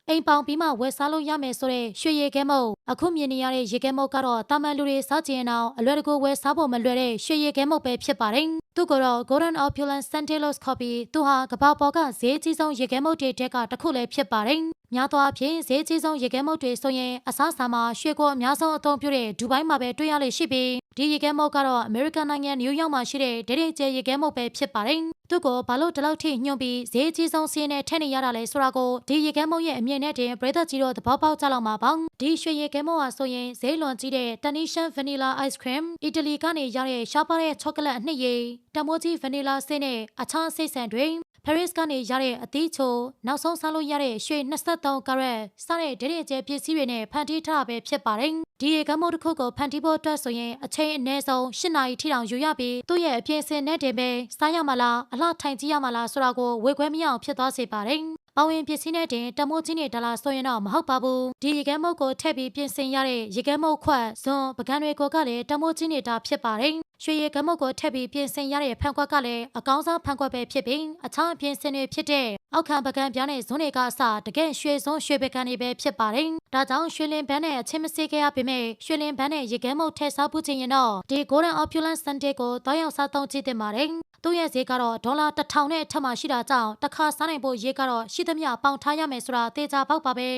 အိမ်ပေါင်ပြီးမှဝယ်စားလို့ရမယ်ဆိုတဲ့ရွှေရည်ခဲမုတ်အခုမြင်နေရတဲ့ရေခဲမုတ်ကတော့တာမန်လူတွေစားကြည့်ရင်တော့အလွယ်တကူဝယ်စားဖို့မလွယ်တဲ့ရွှေရည်ခဲမုတ်ပဲဖြစ်ပါတယ်သူကတော့ Golden Opulence Centellos Coffee သူဟာကမ္ဘာပေါ်ကဈေးကြီးဆုံးရေခဲမုတ်တွေတဲကတစ်ခုလည်းဖြစ်ပါတယ်များသောအားဖြင့်ဈေးကြီးဆုံးရေခဲမုတ်တွေဆိုရင်အစားအစာမှာရွှေကိုအများဆုံးအသုံးပြုတဲ့ဒူဘိုင်းမှာပဲတွေ့ရလေရှိပြီးဒီရေခဲမုတ်ကတော့အမေရိကန်နိုင်ငံနယူးယောက်မှာရှိတဲ့ဒဲဒဲကျဲရေခဲမုတ်ပဲဖြစ်ပါတယ်သူကိုဘာလို့ဒီလောက်ထိညွှန်ပြီးဈေးကြီးဆုံးစီးနဲ့ထည့်နေရတာလဲဆိုတာကိုဒီရေခဲမုတ်ရဲ့အမြင်နဲ့တင်ပရိသတ်ကြီးတို့သဘောပေါက်ကြလောက်မှာပါဒီရွှေရေခဲမုတ်ဟာဆိုရင်ဈေးလွန်ကြီးတဲ့ Tanisian Vanilla Ice Cream အီတလီကနေရတဲ့ရှားပါးတဲ့ချောကလက်အနှစ်ရည်တမိုးကြီး Vanilla ဆင်းနဲ့အခြားစိတ်ဆန်တွေParis ကနေရတဲ့အသီးချိုနောက်ဆုံးစားလို့ရတဲ့ရွှေ23 carat စတဲ့ဒဲဒဲကျဲပစ္စည်းတွေနဲ့ဖန်တီးထားပဲဖြစ်ပါတယ်ဒီရေခဲမုတ်တစ်ခုကိုဖန်တီးဖို့အတွက်ဆိုရင်အချိန်အနည်းဆုံး8နာရီထိတောင်ယူရပြီးသူ့ရဲ့အပြင်စင်နဲ့တင်ပဲစားရမလားအလှထိုင်ကြည့်ရမလားဆိုတာကိုဝေခွဲမရအောင်ဖြစ်သွားစေပါတယ်ပဝင်ပစ္စည်းနဲ့တင်တမိုးကြီးနဲ့ဒေါ်လာဆိုရင်တော့မဟုတ်ပါဘူးဒီရေခဲမုတ်ကိုထည့်ပြီးပြင်ဆင်ရတဲ့ရေခဲမုတ်ခွက်ဇွန်ပကံတွေကိုကလည်းတမိုးကြီးနေတာဖြစ်ပါတယ်ရွှေရေခဲမုတ်ကိုထည့်ပြီးပြင်ဆင်ရတဲ့ဖန်ခွက်ကလည်းအကောင်းဆုံးဖန်ခွက်ပဲဖြစ်ပြီးအခြားပြင်ဆင်တွေဖြစ်တဲ့အောက်ခံပကံပြားနဲ့ဇွန်တွေကအစတကယ်ရွှေဇွန်ရွှေပကံတွေပဲဖြစ်ပါတယ်ဒါကြောင့်ရွှေလင်းဘန်းနဲ့အချင်းမစေးခဲ့ရပေမဲ့ရွှေလင်းဘန်းနဲ့ရေခဲမုတ်ထည့်စားပူးခြင်းရင်တော့ဒီ Golden Opulence Sunday ကိုတောင်းရောက်စားသုံးကြည့်တင်ပါတယ်သူ့ရဲ့ဈေးကတော့ဒေါ်လာ1000နဲ့အထက်မှာရှိတာကြောင့်တစ်ခါစားနိုင်ဖို့ဈေးကတော့ရှိသမျှပေါင်ထားရမယ်ဆိုတာသေချာပေါက်ပါပဲ